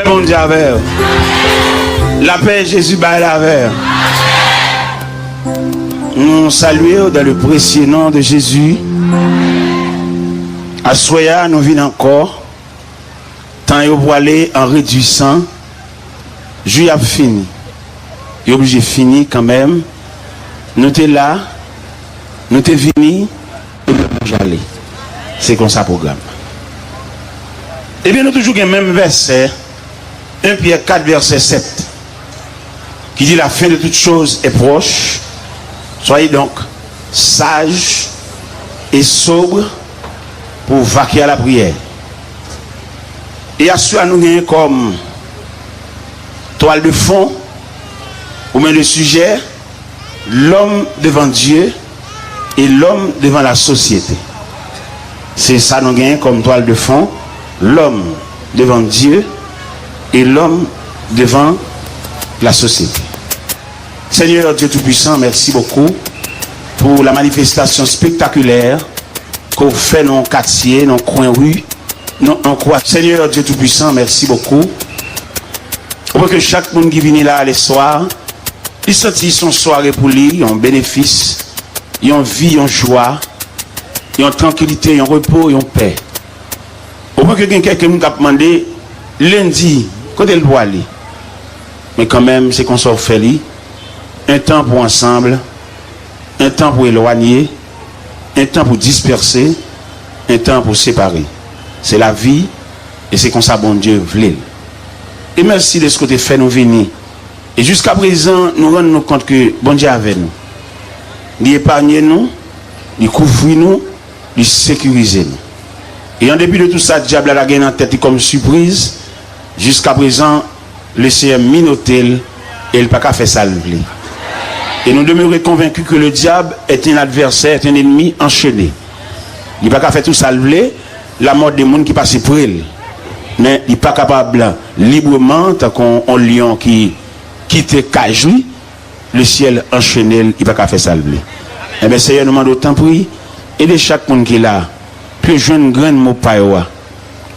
Bon Dieu avec. La paix Jésus bat la vers. Nous saluons dans le précieux nom de Jésus. À Soya, nous venons encore. Tant et pour aller en réduisant. Juillet a fini. Il est obligé de finir quand même. Nous sommes là. Nous sommes venus. J'allais. C'est comme ça le programme. Eh bien, nous toujours le même verset. 1 Pierre 4, verset 7. Qui dit la fin de toutes choses est proche. Soyez donc sages et sobres pour vaquer à la prière. Et à nous gagner comme toile de fond, ou même le sujet, l'homme devant Dieu et l'homme devant la société. C'est ça nous gagnons comme toile de fond, l'homme devant Dieu et l'homme devant la société. Seigneur Dieu Tout-Puissant, merci beaucoup pour la manifestation spectaculaire qu'on fait dans le quartier, dans le coin rue, dans le croix. Seigneur Dieu Tout-Puissant, merci beaucoup pour que chaque monde qui vient là les soirs, il sentit son soirée pour lui, un bénéfice, une vie, une joie, une tranquillité, un repos, une paix. Au moins que quelqu'un nous a demandé lundi, quand elle doit aller. Mais quand même, c'est qu'on s'en fait lui. Un temps pour ensemble, un temps pour éloigner, un temps pour disperser, un temps pour séparer. C'est la vie et c'est comme ça bon Dieu voulait. Et merci de ce que tu fait nous venir. Et jusqu'à présent, nous rendons compte que bon Dieu avec nous. Il épargne nous, il couvre nous, il sécurise nous. Et en dépit de tout ça, le diable a la gagné en tête comme surprise. Jusqu'à présent, le Seigneur minotel et il n'a pas fait ça. Et nous demeurons convaincus que le diable est un adversaire, est un ennemi enchaîné. Il n'a pas fait tout ça. La mort des gens qui passent pour elle. Mais il n'est pas capable librement, tant qu'on lion qui quitte Kajoui, le ciel enchaîné, il n'a pas fait ça. Et bien, Seigneur nous demande autant prix. Et de chaque monde qui est là, puis je un grand mot pour eux.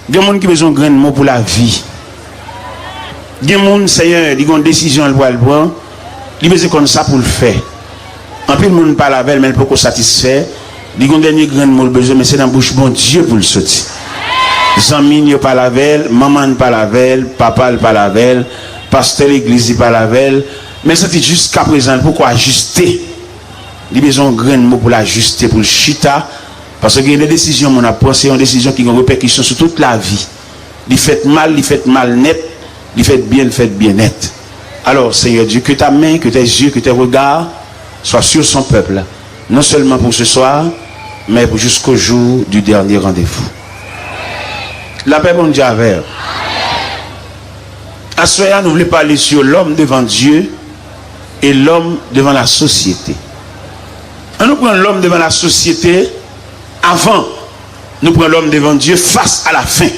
Il y a des gens qui ont besoin de grand mot pour la vie. Il y a des gens, Seigneur, qui ont une décision à le prendre, ils ont besoin comme ça pour le faire. En plus, le monde parle avec elle, mais il ne peut pas satisfaire. Ils ont un dernier grand mot besoin, mais c'est dans la bouche de Dieu pour le sortir. Les amis ne parlent avec elle, maman ne parle avec elle, papa ne parle avec elle, pasteur de l'église ne parle avec elle. Mais c'est jusqu'à présent, pourquoi ajuster? Il y a besoin de grand mot pour l'ajuster, pour le chita. Parce que les décisions qu'on a prises, c'est une décision qui a une répercussion sur toute la vie. Il fait mal net. Il fait bien net. Alors, Seigneur Dieu, que ta main, que tes yeux, que tes regards soient sur son peuple. Non seulement pour ce soir, mais jusqu'au jour du dernier rendez-vous. La paix, mon Dieu, avec. À ce moment-là, nous voulons parler sur l'homme devant Dieu et l'homme devant la société. Nous prenons l'homme devant la société avant. Nous prenons l'homme devant Dieu face à la fin.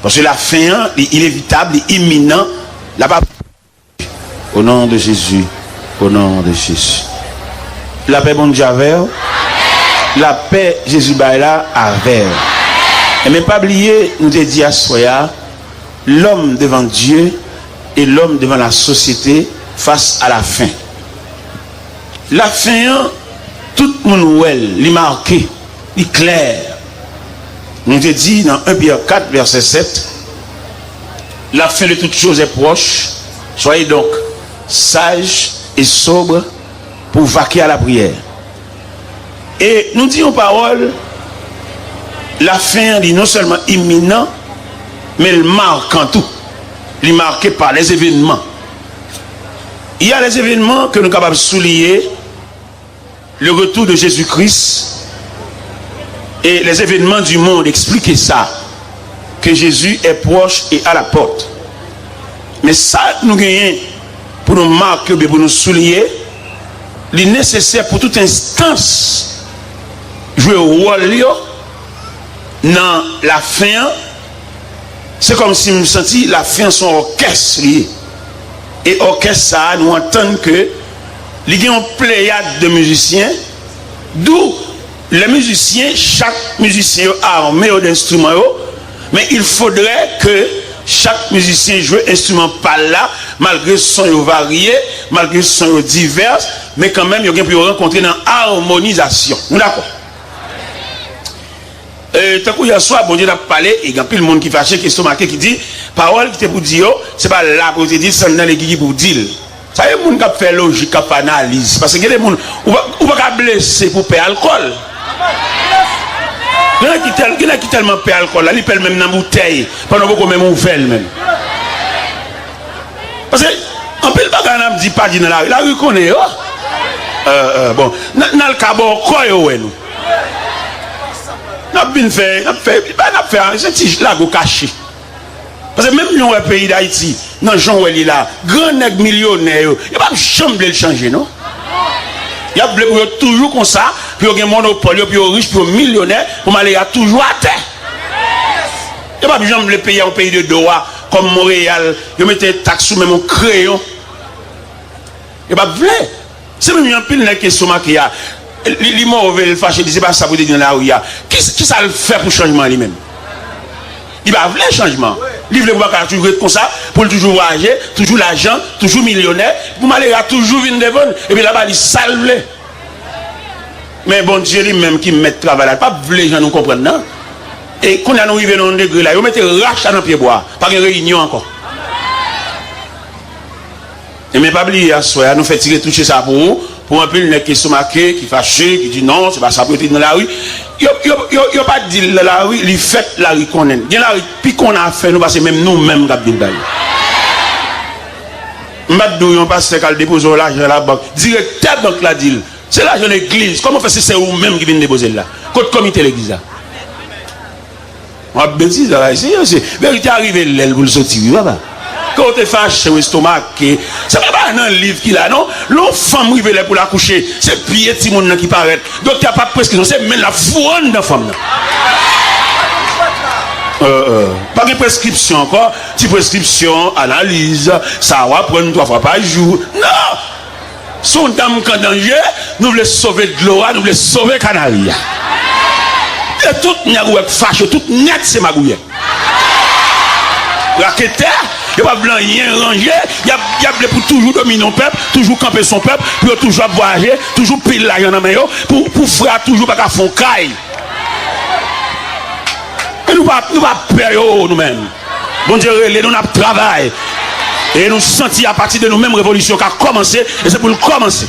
Parce que la fin est inévitable, est imminente. Là-bas. Au nom de Jésus. Au nom de Jésus. La paix, bon Dieu, avec. La paix, Jésus, là, avec. Et mais pas oublier, nous te dit à Soya, l'homme devant Dieu et l'homme devant la société face à la fin. La fin, tout le monde est marqué, est clair. Nous te dit dans 1 Pierre 4, verset 7, la fin de toutes choses est proche. Soyez donc sages et sobres pour vaquer à la prière. Et nous disons parole, la fin est non seulement imminente, mais elle marque en tout. Elle est marquée par les événements. Il y a les événements que nous sommes capables de souligner, le retour de Jésus-Christ, et les événements du monde expliquent ça, que Jésus est proche et à la porte. Mais ça, nous gagnons pour nous marquer, pour nous souligner, il est nécessaire pour toute instance jouer au rôle dans la fin. C'est comme si nous sentions la fin son orchestre. Et orchestre, ça, nous entendons que il y a une pléiade de musiciens, d'où les musiciens, chaque musicien armé d'instruments, mais il faudrait que chaque musicien joue instrument par là, malgré son varié, malgré son divers, mais quand même, il y a pu rencontrer dans harmonisation. Nous d'accord? Tant qu'il y a soir, bon Dieu a parlé, et il y a plus de monde qui fâché, qui est stomaqué, qui dit, parole qui était pour dire, c'est pas là pour te dire, c'est dans les guillemets pour dire. Ça y est, les gens qui fait logique, qui fait analyse. Parce que les gens, ou pas blesser pour payer alcool. Il y en a qui tellement paient alcool, là, ils paient même dans la bouteille, pendant beaucoup même ouvert même. Parce que, en plus, le ne dit pas dans la rue connaît, bon, dans le cabot, quoi, nous? N'a bien fait, c'est un petit lago caché. Parce que même dans le pays d'Haïti, dans Jean Oueli là, grand nègre millionnaire, il n'y a pas de chambre de le changer, non? Il y a toujours comme ça, puis il y a un monopole, puis il y a riche, puis il y a millionnaire, pour aller toujours à terre. Il n'y a pas de chambre de le payer en pays de Doha, comme Montréal, il y a des taxes ou même un crayon. Il n'y a pas de vrai. C'est même un pile qui est sur ma qui a. Les mauvais, le fâché, c'est pas ça pour dire là où il y a. Qui ça le fait pour changement lui-même? Il va vouloir changement. Il veut toujours être comme ça, pour toujours voyager, toujours l'argent, toujours millionnaire, pour m'aller à toujours venir devant, et puis là-bas, il salve. Mais bon Dieu lui-même qui met travail là, pas les gens nous comprennent, non? Et quand on arrive dans un degré là, ils mettent rachat dans le pied bois, pas une réunion encore. Et mais pas oublier à soi, nous fait tirer toucher ça pour un peu le qui sont marqués, qui fâché, qui dit non, c'est pas ça pour être dans la rue. Il n'y a pas dit dans la rue, il fait la rue qu'on aime. Il y a la rue, puis qu'on a fait, nous, parce que même nous-mêmes, nous avons dit, on passe à déposer l'argent à la banque. Directeur banque la dit, c'est l'argent de l'église. Comment fait c'est vous-même qui viennent déposer là? Côté comité l'église là. On a bêtise là, ici, c'est vérité arrivé l'aile pour le sortir, voilà. Quand tu es fâché au estomac, c'est pas un livre qu'il a, non? L'enfant arrive pour la coucher, c'est pied petit monde qui paraît. Donc il n'y a pas de prescription, c'est même la fouronne de la femme. Pas de prescription encore, petite prescription, analyse, ça va prendre 3 fois par jour. Non! Son dame en danger, nous voulons sauver de l'eau, nous voulons sauver Canaria. Et tout n'est pas fâché, tout net c'est magouillé. Raqueteur, il n'y a pas blanc, rien rangé, il y a pour toujours dominer le peuple, toujours camper son peuple, pour toujours voyager, toujours pile l'argent dans la main, pour faire toujours pas faire caille. Et nous ne pouvons pas perdre nous-mêmes. Bon Dieu, nous avons travail. Et nous sentir à partir de nous-mêmes révolution qui a commencé, et c'est pour le commencer.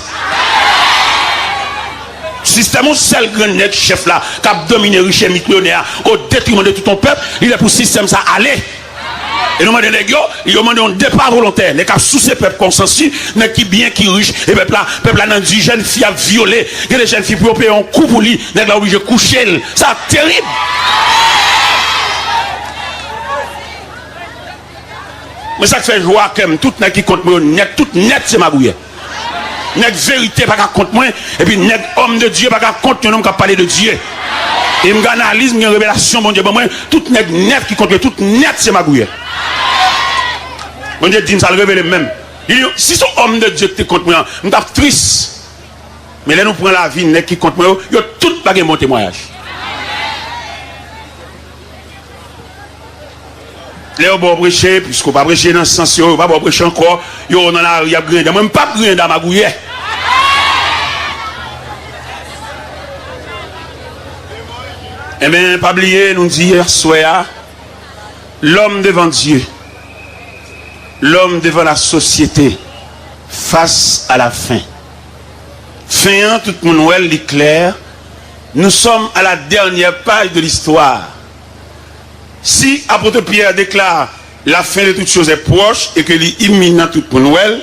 Système, c'est le grand net chef là, qui a dominé riche et millionnaire au détriment de tout ton peuple, il est pour le système ça aller. Et nous demandons les gars, ils demandent un départ volontaire. Les cas sous ces peuples consensus, mais qui bien, qui riche, et peuple là, dans dit jeune fille à violer, et les jeunes filles pour payer un coup pour lui, les gars obligés de coucher, ça terrible. Mais ça fait joie comme tout net qui compte moi, net, tout net c'est ma bouille. Net vérité pas qu'à compte moi, et puis net homme de Dieu pas qu'à compte un homme qui a parlé de Dieu. Et m'analyse, une révélation, mon Dieu, bon moi, tout net qui compte, tout net c'est ma bouille. Mon Dieu dit, ça le révèle même. Si son homme de Dieu qui compte moi, je suis triste. Mais là, nous prenons la vie net qui compte moi, il y a tout bagage mon témoignage. Là, on va prêcher, puisqu'on va prêcher dans ce sens, on va prêcher encore, il y a dans la rue, il y a grain, même pas grain dans ma bouille. Eh bien, pas oublier, nous dit hier soir, l'homme devant Dieu, l'homme devant la société, face à la fin. Fin, tout le monde est clair, nous sommes à la dernière page de l'histoire. Si apôtre Pierre déclare la fin de toutes choses est proche et que l'est imminent tout pour Noël,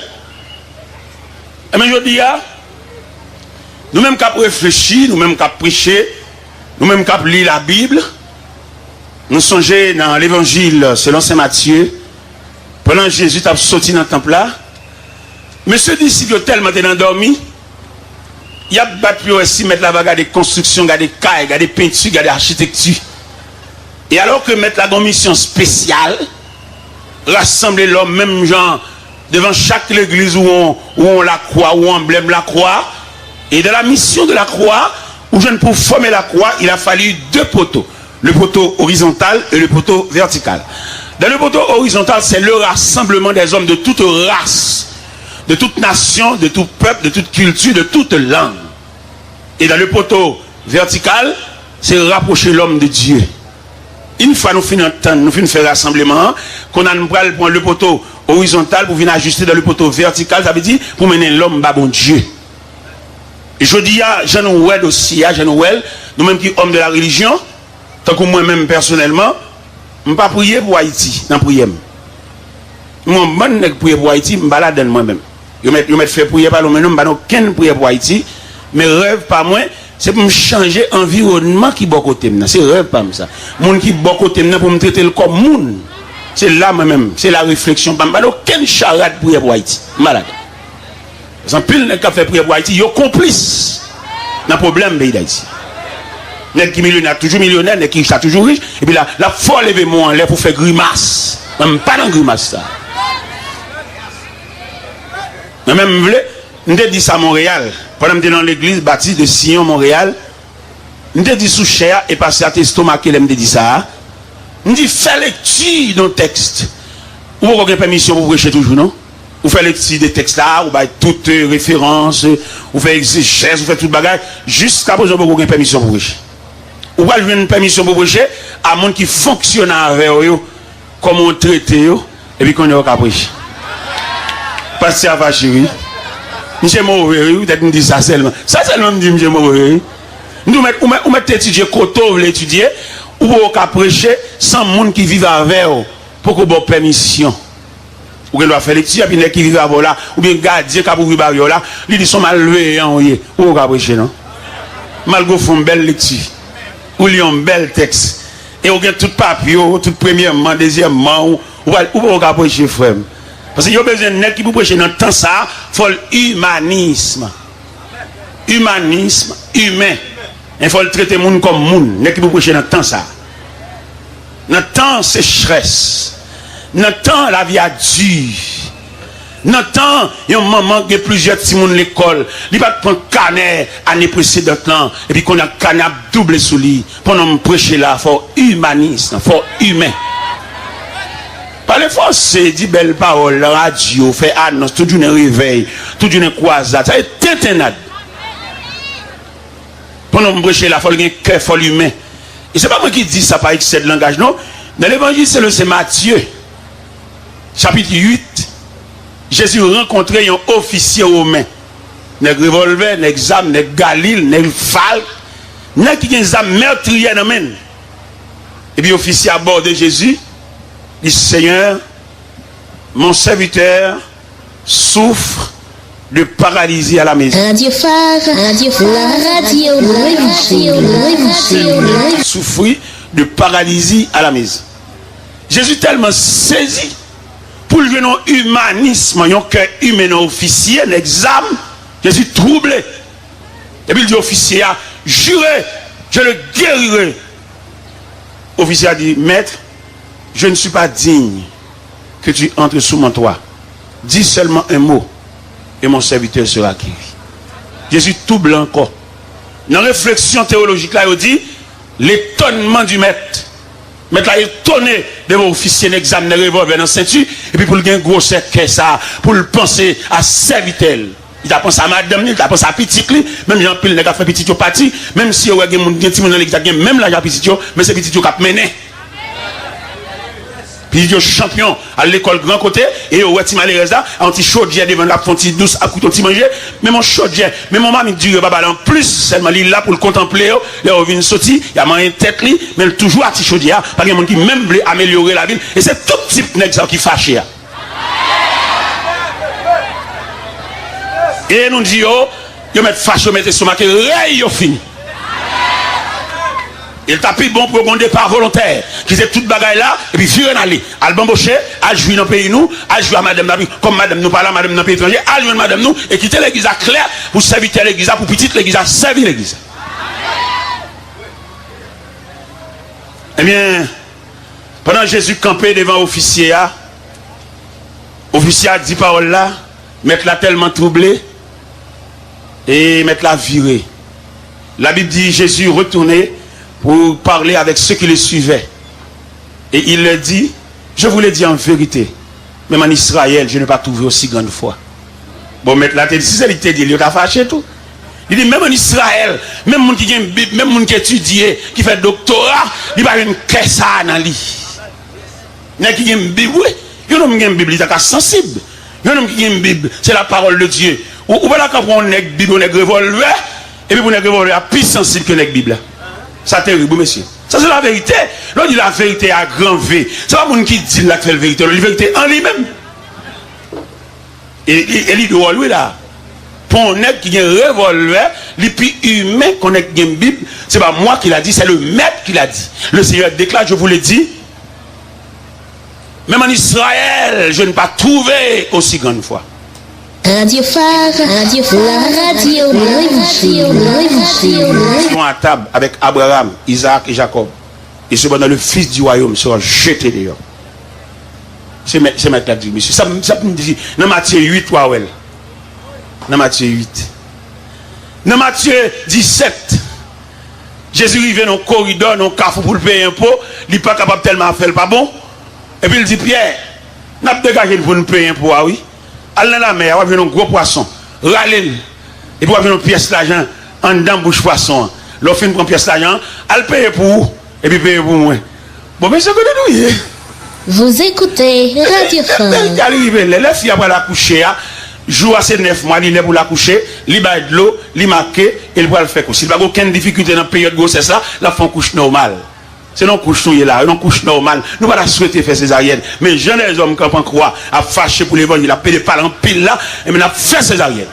eh bien je dis, nous-mêmes qui avons réfléchi, nous-mêmes qui avons prêché, nous-mêmes qui avons lu la Bible, nous songeons dans l'évangile selon Saint Matthieu, pendant que Jésus a sorti dans le temple là, mais ce disciple tellement endormi, il a battu aussi mettre la bagarre des constructions, des cailles, des peintures, des architectures. Et alors que mettre la mission spéciale, rassembler l'homme, même genre, devant chaque église où on la croix, où on emblème la croix, et de la mission de la croix, où je ne pour former la croix, il a fallu 2 poteaux, le poteau horizontal et le poteau vertical. Dans le poteau horizontal, c'est le rassemblement des hommes de toute race, de toute nation, de tout peuple, de toute culture, de toute langue. Et dans le poteau vertical, c'est rapprocher l'homme de Dieu. Une fois nous finissons nous faire rassemblement, qu'on a nous prendre le poteau horizontal pour venir ajuster dans le poteau vertical, ça veut dire pour mener l'homme bas bon Dieu. Et je dis à Jean-Noël aussi, à Jean-Noël, nous-mêmes qui sommes hommes de la religion, tant que moi-même personnellement, je ne vais pas prier pour Haïti, dans la prière. Moi, je ne vais pas prier pour Haïti, je me balade moi-même. Je vais me faire prier par l'homme, je ne vais pas aucune prière pour Haïti, mais rêve pas moi, c'est pour me changer l'environnement qui est bon côté. C'est rêve pas ça. Moun qui est bon côté pour me traiter comme moun. C'est là moi-même, c'est la réflexion. Je ne vais pas aucune charade prier pour Haïti. Malade. Sans pile qui a fait prier pour Haïti, ils sont complices dans le problème de d'Haïti. N'est qui millionnaire, toujours millionnaire, n'est qui riche, toujours riche. Et puis là, la fois lever moi en l'air pour faire grimace. Même pas dans grimace ça. Mais même, je me dit ça à Montréal. Pendant que je dans l'église baptiste de Sion, Montréal, je me dit sous cher et passé à l'estomac qu'elle me dit ça. Je me dit, fais lecture dans le texte. Ou vous avez permission pour prêcher toujours, non? Vous faites lecture des textes là, vous faites toutes références, vous faites exégèse, vous faites tout le bagage. Jusqu'à présent, vous avez permission pour prêcher. Ou pas une permission pour prêcher à monde qui fonctionne avec eux, comme on traite eux, et puis qu'on est au caprice. Pasteur à chérie. Monsieur mauvais, peut-être me dit ça seulement. Ça seulement me dit monsieur mauvais. Nous mettons étudier côté, vous l'étudier, ou vous prêcher sans monde qui vivent avec eux, pour que vous ayez permission. Ou qu'on doit faire lecture, et puis qui vivent avec là, ou bien garder, qui a ouvert barrière là, ils sont mal levés, ou vous prêcher, non? Malgré font une belle lecture, ou lisent un bel texte, et vous avez tout papier, tout premièrement, deuxièmement, ou vous prêcher, frère. Parce qu'il y a besoin de net qui peut prêcher dans le temps ça, il faut l'humanisme. Humanisme, humain. Il faut le traiter monde comme monde. Net qui peut prêcher dans le temps ça. Dans le temps sécheresse. Dans le temps la vie a dure. Dans le temps, il y a un moment où il y a plusieurs petits monde à l'école. Il va prendre canet année précédente et puis qu'on a canet double sous lui. Pendant que prêcher là, il faut humanisme, il faut humain. Par les forces, dit belle parole, la radio, fait annonce, tout une réveil, tout une croisade, ça est tintinade. Pendant que prêcher là, il faut un cœur, il faut l'humain. Et c'est pas moi qui dis ça par excès de langage, non. Dans l'évangile, c'est Matthieu, chapitre 8. Jésus rencontrait un officier romain. Nèg revolver, nèg zam, nèg galil, nèg fal, nèg qui gen zam meurtrier dans men. Et puis officier aborde Jésus. dit Seigneur, mon serviteur souffre de paralysie à la maison. Radio Phare, la radio, souffrir de paralysie à la maison. Jésus tellement saisi pour le nom humanisme, un cœur humain officier, un examen, Jésus troublé. Et puis il dit officier, juré, je le guérirai. Officier a dit, maître, je ne suis pas digne que tu entres sous mon toit. Dis seulement un mot et mon serviteur sera guéri. Jésus trouble encore. Dans la réflexion théologique là, il dit l'étonnement du maître. Maître là, il étonné de l'officier d'examen de revolver dans la ceinture et puis pour le gagner gros cercle ça, pour le penser à serviteur. Il a pensé à madame, il a pensé à petit, même Jean Pile n'a fait petit parti, même si il y a des gens dans l'église, même là il y a petit, mais c'est petit qui a mené. Puis il est champion à l'école grand côté et au petit malheureux là, un petit chaudière devant la fonti douce à couteau petit manger, mais mon chaudière, mais mon maman dit baba en plus seulement il là pour le contempler, il a vient sortir, il a mangé tête li, mais toujours à petit chaudière, parce qu'il y a des gens qui même veulent améliorer la ville et c'est tout type nèg qui fâche. Et nous disons, ils mettent fâche, ils mettent stomac, ils ont fini. Il t'a pris bon pour un départ volontaire, qui fait toute bagaille là, et puis fuir en aller. À l'embaucher, à jouer dans le pays nous, à jouer à madame Nabi, comme madame nous parle, madame dans le pays étranger, à jouer madame nous, et quitter l'église à clair, pour servir l'église, pour petite l'église, à servir l'église. Eh bien, pendant Jésus campé devant l'officier a dit parole là, mettre la tellement troublé, et mettre la virée. La Bible dit Jésus retournait pour parler avec ceux qui le suivaient. Et il leur dit, Je vous l'ai dit en vérité, même en Israël, je n'ai pas trouvé aussi grande foi. Bon, maintenant, si c'est lui qui dit, il t'a fâché tout. Il dit, même en Israël, même moun qui a une Bible, même moun qui étudie, qui fait doctorat, il va une caisse dans lui. Il y a qui a une Bible, oui. Il y a une Bible, il est sensible. Il y a qui a une Bible, c'est la parole de Dieu. Ou pas là quand on a une Bible, on a un revolver, et puis on a un revolver plus sensible que la Bible. Ça terrible, monsieur. Ça c'est la vérité. L'on dit la vérité à grand V. C'est pas moun qui dit la vérité, la vérité en lui-même. Et il doit lui là. Pour un nègre qui a un revolver, les plus humain qu'on ait une Bible, c'est pas moi qui l'a dit, c'est le maître qui l'a dit. Le Seigneur déclare, je vous l'ai dit, même en Israël, je n'ai pas trouvé aussi grande foi. Radio Phare, Radio Phare, la radio, Ils sont à table avec Abraham, Isaac et Jacob. Et cependant, le fils du royaume sera jeté dehors. C'est maintenant dit, monsieur. Ça me dit, dans Matthieu 8, ouais. Dans Matthieu 8. Dans Matthieu 17, Jésus arrive dans le corridor, dans le carrefour pour le payer un pot. Il n'est pas capable tellement de faire, pas bon. Et puis il dit, Pierre, n'a pas dégagé pour nous payer un pot, oui. Allez dans la mer, on va venir un gros poisson. Râlez. Et puis on va venir une pièce d'argent en dedans bouche poisson. L'on fait une pièce d'argent, elle paye pour vous, et puis paye pour moi. Bon, mais c'est que nous. Vous écoutez Radio Phare. Les filles après la coucher, jour à ces 9 mois, il est pour la coucher, il va de l'eau, il marque, et il va le faire. S'il n'y a aucune difficulté dans la période de grossesse, la font couche normale. C'est non couche là, non couche normale. Nous ne pas souhaiter faire césarienne. Mais jeunes les hommes qui en croient, à fâcher pour l'évangile, à payer par en pile là, et maintenant faire césarienne.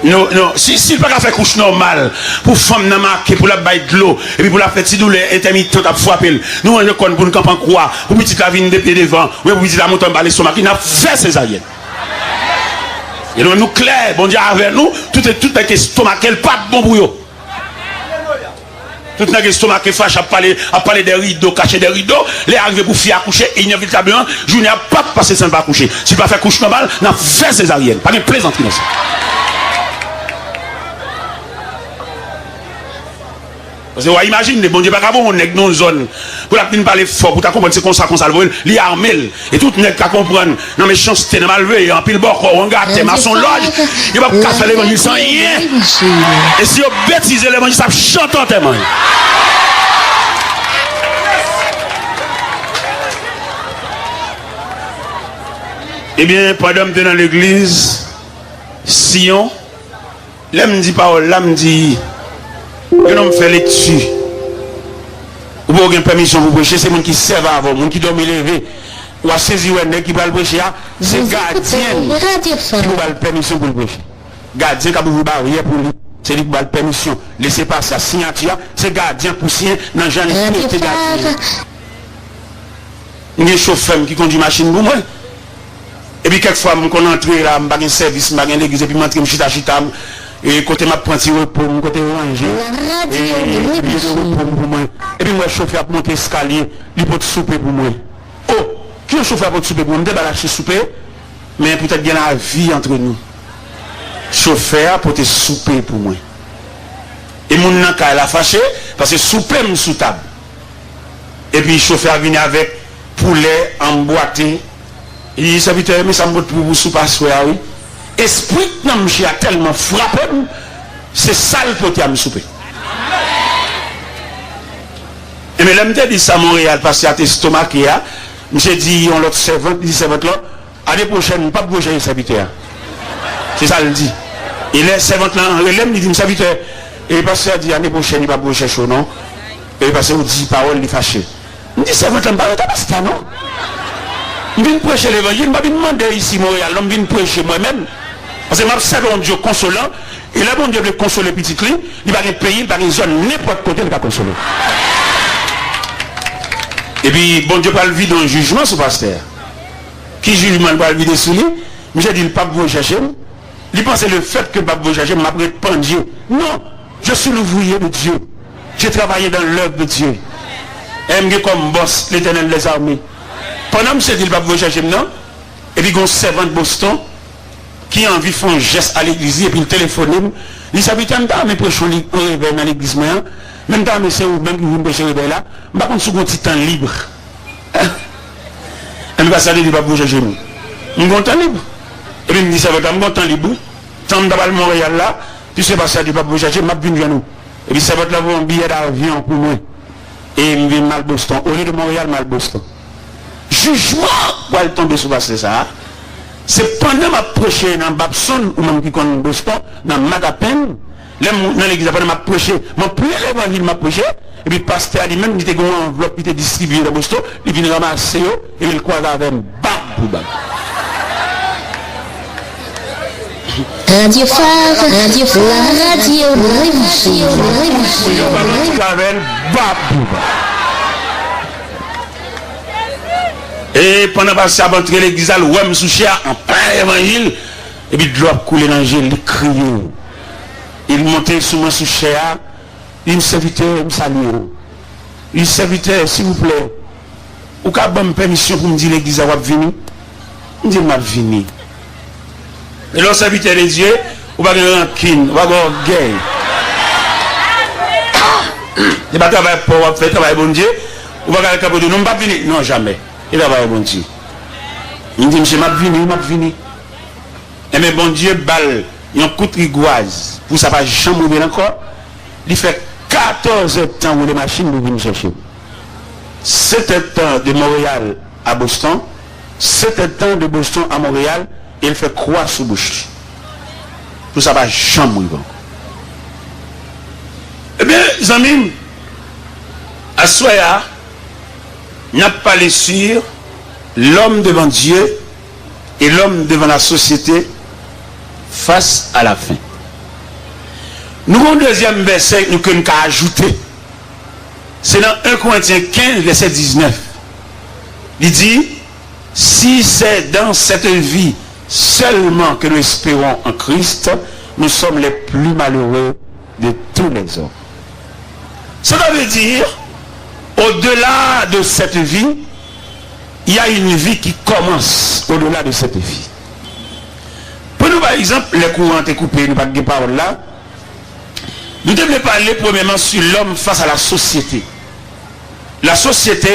Non, s'il pas faire couche normale, pour femme n'a marqué, pour la baille de l'eau, et puis pour la petite douleur intermittente à frapper, nous on est pour nous camp en croix, pour petite la vigne de pied devant, ou pour petite la montagne balai son mari, n'a fait césarienne. Et nous clair, bon Dieu avec nous, tout est estomac, quel pas bon pour eux. Tout est estomac qui fâche à parler des rideaux, cacher des rideaux, les arriver pour fier à coucher, et inévitablement, je n'ai pas passé sans pas coucher. Si pas faire couche normale, n'a fait césarienne. Pas de plaisanterie. Parce que, ouais, imagine, bon Dieu, pas qu'à on est dans une zone, pour la petite parler fort, pour ta comprendre, c'est comme ça, les armées, et tout n'est qu'à comprendre, non, mais méchanceté, dans malveille, en pile bord, on regarde, maçon lodge, il va pas faire l'évangile sans rien. Et si on bêtise l'évangile, ça chante en témoin. Eh bien, pendant que dans l'église, Sion, là me dit parole, là me dit, que l'on fait lecture. Ou pas aucune permission pour prêcher, c'est les gens qui servent avant, les gens qui doivent lever. Ou à saisir un qui va le prêcher, c'est gardien qui va la permission pour le prêcher. Gardien qui va vous barrière pour lui. C'est lui qui va la permission. Laissez passer sa signature, c'est gardien pour sien, dans le genre de gardien. Il y a un chauffeur qui conduit machine pour moi. Et puis quelquefois, quand on entre là, je n'ai pas un service, je n'ai pas l'église, et puis je suis chita. Et côté ma pointe pour mon côté ranger et puis moi chauffeur pour monter escalier il peut souper pour moi. Oh, qui est chauffeur pour souper pour moi? Débarrasser souper, mais peut-être bien la vie entre nous. Chauffeur pour te souper pour moi. Et mon nanka elle a fâché parce que souper me sous table. Et puis chauffeur vient avec poulet emboîté. Il dit serviteur mais ça me pour vous souper à oui. Esprit non monsieur a tellement frappé, c'est sale pour te me souper. Et mais là me dit ça à Montréal parce que à tes stomac là, monsieur dit on l'autre servante, dit servante là, année prochaine pas bouger le serviteur. C'est ça le dit. Et les servantes là, relève il dit serviteur et le pasteur dit année prochaine il pas bouger chaud non. Et le pasteur dit parole il fâché. Il dit servante là pas pasteur non. Je viens prêcher l'évangile, je viens demander ici Montréal, je viens prêcher moi-même. Parce que je serve un Dieu consolant, et là, bon Dieu veut consoler petit clé, il va un pays, il va une zone, n'importe côté, il va consoler. Et puis, bon Dieu va le vide un jugement sur le pasteur. Qui jugement va le vider sur lui? Mais j'ai dit, le pape va chercher. Il pense que le fait que le pape va chercher m'a pris Dieu. Non, je suis l'ouvrier de Dieu. J'ai travaillé dans l'œuvre de Dieu. Et comme boss, l'Éternel des armées. Pendant que je dis le pape va chercher, non? Et puis, il y a un servant de Boston. qui a envie de faire un geste à l'église et puis le téléphone, il s'habite en temps, mais prêcher dans l'église, même temps, mais c'est ou même qui vous prêcher là, par contre, sur un petit temps libre. Et puis, ça dit, il va bouger chez nous. Nous avons un temps libre. Et puis, il me dit, ça va être un temps libre. Tant d'abord Montréal là, tu sais pas ça, tu vas bouger chez moi, je nous. Et puis, ça va être là un billet d'avion pour moi. Et il vient mal Boston. Au lieu de Montréal, mal Boston. Jugement, pour aller tomber sur ça. C'est pendant ma prêché dans Babson, ou même qui connaît Boston, dans Magapen, dans l'église, après m'a prêché, mon premier évangile m'a prêché, et puis le pasteur lui-même, il était une enveloppe, il était distribué dans Boston, il vient ramasser, et il croise avec un bab. Radio Phare, Radio Phare, la radio révolution. Et pendant que ça va entrer l'église, ouais, me soucier en plein évangile, et puis de l'eau couler dans l'évangile, il criait. Il montait sur mon soucier, il me serviteur, il me salue. Il serviteur, s'il vous plaît, ou qu'à bonne permission pour me dire l'église va venir, je dis, m'a venir. Et le serviteur des dieux, ou pas de rancune, ou pas de orgueil. Il va travailler pour faire travail bon Dieu, ou pas de capoter, non, pas venir, non, jamais. Il va avoir bon Dieu. Il me dit, monsieur, m'a venu. Et mais bon Dieu, balle, il y a un coup de rigoise, pour ça va jamais ouvrir encore. Il fait 14 temps où les machines nous viennent chercher. 7 temps de Montréal à Boston, 7 temps de Boston à Montréal, et il fait croix sous bouche. Tout ça va jamais ouvrir. Eh bien, les amis, à Soya, n'a pas parlé sur l'homme devant Dieu et l'homme devant la société face à la fin. Nous avons un deuxième verset que nous avons ajouté. C'est dans 1 Corinthiens 15, verset 19. Il dit, si c'est dans cette vie seulement que nous espérons en Christ, nous sommes les plus malheureux de tous les hommes. Cela veut dire, au-delà de cette vie, il y a une vie qui commence au-delà de cette vie. Pour nous, par exemple, les courants étaient coupés, nous ne parlons pas là. Nous devons parler premièrement sur l'homme face à la société. La société,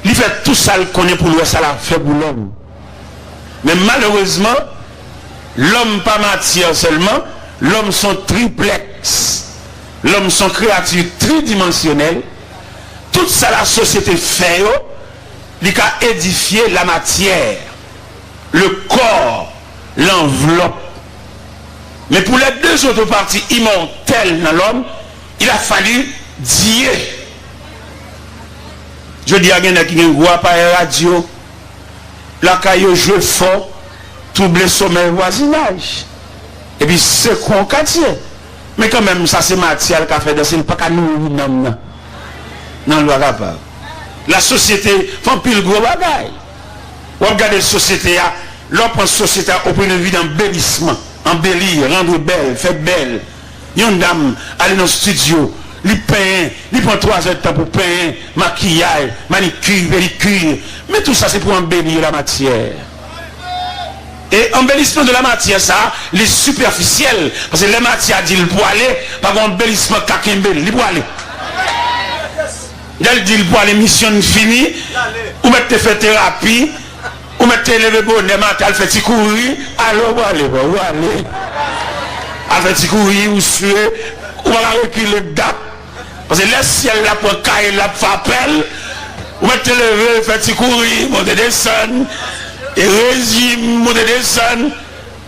il fait tout ça qu'on est pour lui, ça l'a fait pour l'homme. Mais malheureusement, l'homme pas matière seulement, l'homme sont triplex. L'homme sont créatures tridimensionnelles. Tout ça la société fait, il a édifié la matière, le corps, l'enveloppe. Mais pour les deux autres parties immortelles dans l'homme, il a fallu Dieu. Je dis à quelqu'un qui voit par la radio, la caillou joue fort, trouble sommeil voisinage. Et puis c'est qu'on quartier. Mais quand même, ça c'est matière qui a fait de ça, il n'y a pas qu'à nous, non. Non, le capable. La société fait pile gros bagaille. On regarde la société, l'on prend la société au point de vue d'embellissement, embellir, rendre belle, faire belle. Une dame aller dans le studio, lui peint, lui prend 3 heures de temps pour peindre, maquillage, manicure, pédicure. Mais tout ça c'est pour embellir la matière. Et embellissement de la matière, ça, les superficiels, parce que les matières dit le poilet, par embellissement kakembel, le poilet. Il dit pour les missions finies, ou mettez fait thérapie, ou mettez levé bonnet matin, fait petit courir, alors vous allez, avec petit courir, ou suer, ou va reculer date. Parce que le ciel là pour cailler la appel, ou mettez levé, fait petit courir, monter descendre, et régime, monter descendre,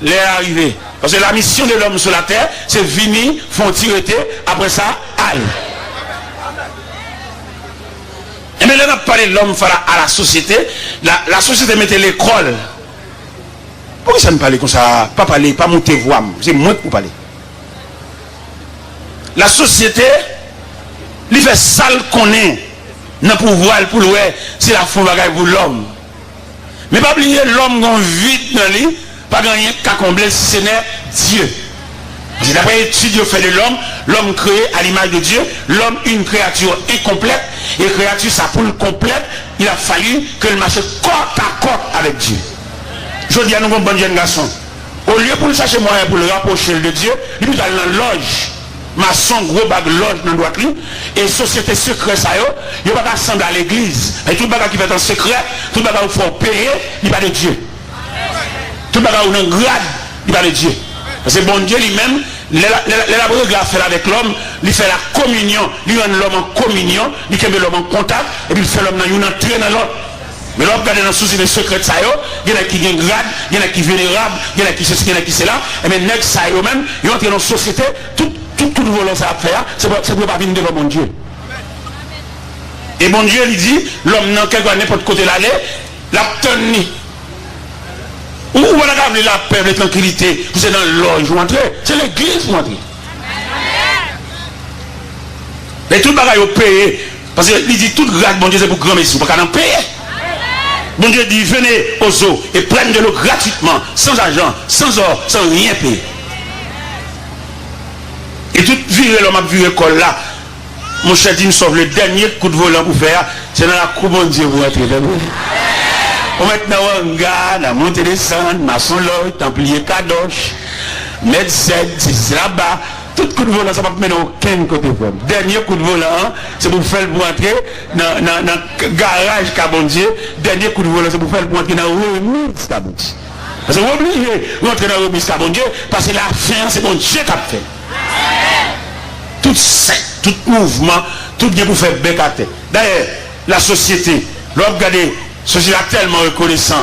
les arriver. Parce que la mission de l'homme sur la terre, c'est venir, font tirer, après ça, aille. Et mais là, on a parlé de l'homme à la société. La société mettait l'école. Pourquoi ça ne parle comme ça? Pas parler, pas monter voix. C'est moi qui parler. La société, il fait sale qu'on est dans le pouvoir pour le c'est la fond bagaille pour l'homme. Mais pas oublier l'homme qui vite dans lui, pas gagner qu'à combler si ce n'est Dieu. C'est d'après l'étude fait de l'homme, l'homme créé à l'image de Dieu, l'homme une créature incomplète, et créature ça pour le complète, il a fallu que le marché côte à côte avec Dieu. Je dis à nous, bon jeune garçon, Au lieu pour chercher moyen pour le rapprocher de Dieu, il est dans la loge. Maçon, gros bag loge dans le droit et société secrète, ça il n'y a pas qu'à à l'église. Et tout le bagage qui fait en secret, tout le bagage qu'il faut payer, il n'y a pas de Dieu. Tout le bagage où on a un grade, il n'y a pas de Dieu. Parce que bon Dieu lui-même, il a fait avec l'homme, il fait la communion, il rend l'homme en communion, il met l'homme en contact, et puis il fait l'homme dans une entrée dans l'autre. Mais l'homme regarde dans le souci des secrets, ça il y en a qui ont grade, il y en a qui sont vénérables, il y en a qui ceci, il y en a qui c'est là, et bien nègres ça même, ils entrent dans la société, tout volant ça à faire, c'est pour pas venir devant mon Dieu. Et mon Dieu lui dit, l'homme n'a qu'à n'importe côté l'aller, la tenue. Où on va garder la paix, la tranquillité, vous êtes dans l'orge, vous entrez, c'est l'église, vous entrez. Et tout le bagage est payé, parce qu'il dit tout grade, mon Dieu, c'est pour grand messieurs, pas qu'à en payer. Bon Dieu dit, venez aux eaux et prenez de l'eau gratuitement, sans argent, sans or, sans rien payer. Et tout virer l'homme a viré col là. Mon cher dit, me sauve le dernier coup de volant pour faire, c'est dans la coupe, bon Dieu, vous entrez. On met dans un gars, la montée descendre, maçon l'œil, templier kadosh, médecin, c'est là-bas. Tout coup de volant, ça ne va pas mettre aucun côté. Dernier coup de volant, c'est pour faire pour entrer dans le garage Kabondier. Dernier coup de volant, c'est pour faire pour entrer dans le remise Kabondier. Parce que vous obligez de rentrer dans le remise Kabondier, parce que la fin, c'est bon Dieu qui a fait. Tout secte, tout mouvement, tout bien pour faire bec à terre. D'ailleurs, la société, l'homme regardez, la société a tellement reconnaissant.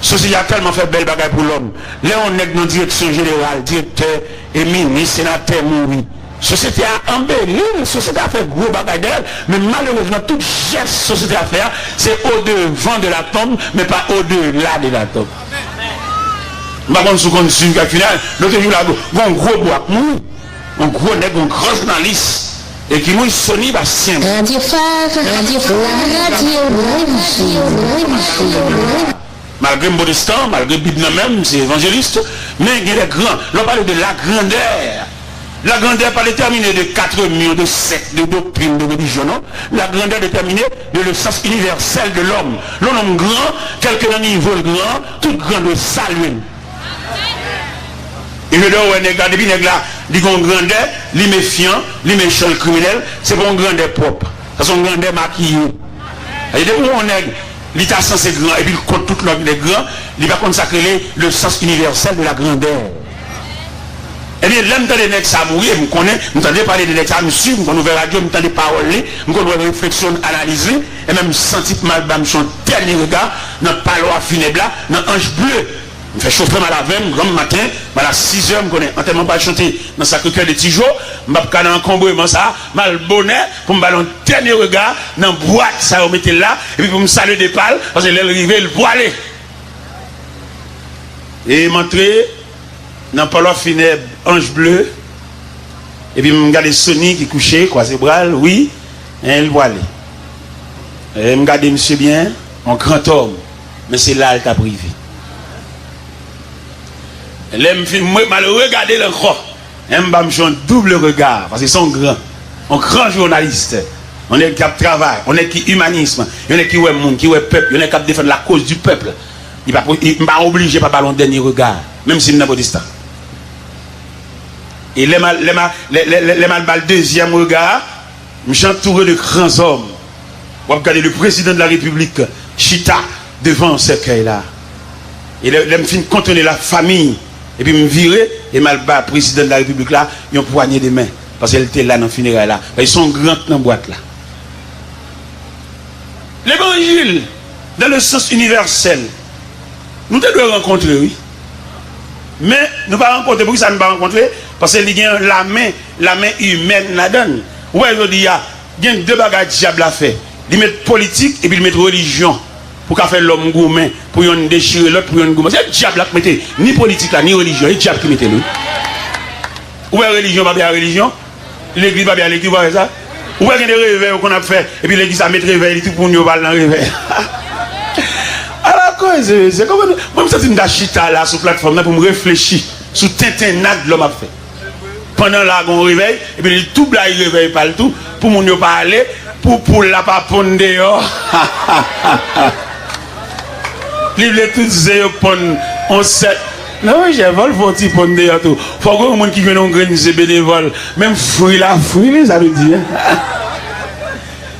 La société a tellement fait belle bagaille pour l'homme. Là, on est dans la direction générale, directeur et ministre, sénateur, mouru. La société a embelli, la société a fait gros bagaille d'elle, mais malheureusement, toute geste société a fait, c'est au-devant de la tombe, mais pas au-delà de la tombe. Par contre, sous condition qu'à final, l'autre jour, là, un gros bois, un gros nègre, un grand journaliste. Et qui mouille Sony Bastien. Radio Phare, Radio Malgré modestant, malgré Bible même, c'est évangéliste, mais il y a des grands. L'on parle de la grandeur. La grandeur pas déterminée de 4 millions de sectes, de doctrines, de religions, non. La grandeur déterminée de le sens universel de l'homme. L'homme grand, quelqu'un d'un niveau grand, tout grand de saluer. Et je dois regarder, depuis là, dit qu'on grandeur, les méfiants, les méchants, les criminels, c'est pour une grandeur propre. C'est son grandeur maquillée. Et de où on est, l'état censé grand, et puis il compte tout les grands, il va consacrer le sens universel de la grandeur. Eh bien, l'homme de nègres ça mourir, vous connaissez, vous entendez parler de nègres ça, me suivre, vous nouvelle radio, vous entendez parler, vous connaissez réflexion, analyser, et même senti mal, son dernier regard, dans le palois funèbre là, dans l'ange bleu. Je fais chauffer mal à 20, grand matin, mal à 6 heures, je connais, en tellement pas chanter dans sa cœur de Tijo, je vais faire un encombrement ça, mal bonnet, pour me ballon dernier regard, dans la boîte, ça, vous mettez là, et puis pour me saluer des pales, parce que l'arrivée, le poilet. Et m'entrer dans le palois funèbre, ange bleu, et puis je regarde Sony qui couchait, croisé bras, oui, et le poilet. Et je regarde monsieur bien, un grand homme, mais c'est là qu'il t'a privé. L'aime mal regarder le corps. Aime un double regard parce qu'ils sont grands. Un grand journaliste. On est qui travail, on est qui humanisme, on est qui ouais monde, qui ouais peuple, on est qui défendre la cause du peuple. Il va pas obligé pas ballon dernier regard, même si il n'a pas distant. Et les mal deuxième regard, je suis entouré de grands hommes. On va regarder le président de la République, Chita, devant ce cercueil là. Et l'aime fin contenir la famille. Et puis me virer et mal bas président de la République là, ils ont poigné des mains parce qu'elle était là dans le funérail là. Ils sont grands dans la boîte là. L'évangile, dans le sens universel, nous devons rencontrer, oui. Mais nous ne pas rencontrer, pourquoi ça ne pas rencontrer? Parce qu'il y a la main humaine là-dedans. Ouais, je dis, il y a deux bagages diable à faire. Ils mettent politique et puis ils mettent religion. Pour qu'à faire l'homme gourmand, pour yon déchirer l'autre, pour yon gourmand. C'est le diable qui mette, ni politique là, ni religion, c'est le diable qui mette nous. Ou est religion, pas bien religion, l'église pas bien l'église, pas ça. Ou est des réveils qu'on a fait, et puis l'église a mis réveil, tout pour nous parler dans le réveil. Alors quoi, c'est comme moi je me suis chita là sur la plateforme pour me réfléchir sur tintinade l'homme a fait. Pendant là on réveille, et puis tout blague réveille pas le tout, pour mon parler, pour la pas pondre dehors. Les tous on sait Non, j'ai vol pour petit pondre à tout. Faut que monde qui vient en graine c'est bénévole. Même fruit la fruit ça veut dire.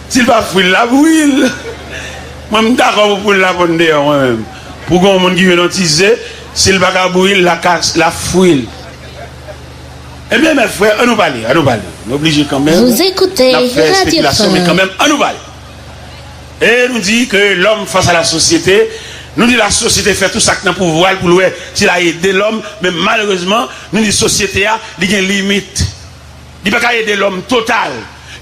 S'il pas fruit la fruit. Moi je d'accord pour la pondre moi même. Pour que monde qui vient en tiser, s'il pas ka bouillir la fruit. Eh bien mes frères, on nous parle. On est obligé quand même. Vous écoutez Radio Phare. Mais quand même on nous parle. Et nous dit que l'homme face à la société, nous dit la société fait tout ça que dans le pouvoir pour louer s'il a aidé l'homme, mais malheureusement, nous dit la société a une limite. Il ne peut pas aider l'homme total.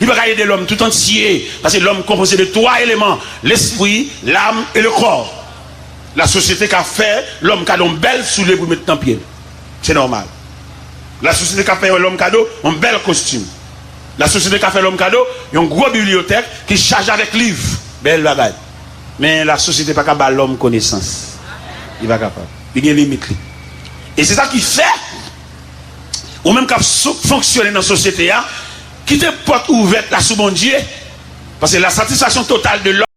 Il ne peut pas aider l'homme tout entier. Parce que l'homme est composé de 3 éléments, l'esprit, l'âme et le corps. La société qui a fait, l'homme qui a une belle soulée pour mettre en pied. C'est normal. La société qui a fait l'homme cadeau, un bel costume. La société qui a fait l'homme cadeau, il y a une grosse bibliothèque qui charge avec livres. Belle bagaille. Mais la société n'est pas capable de l'homme connaissance. Il n'est pas capable. Il y a une limite. Et c'est ça qui fait, ou même quand fonctionner dans la société, quitter porte ouverte là sous bon Dieu, parce que la satisfaction totale de l'homme,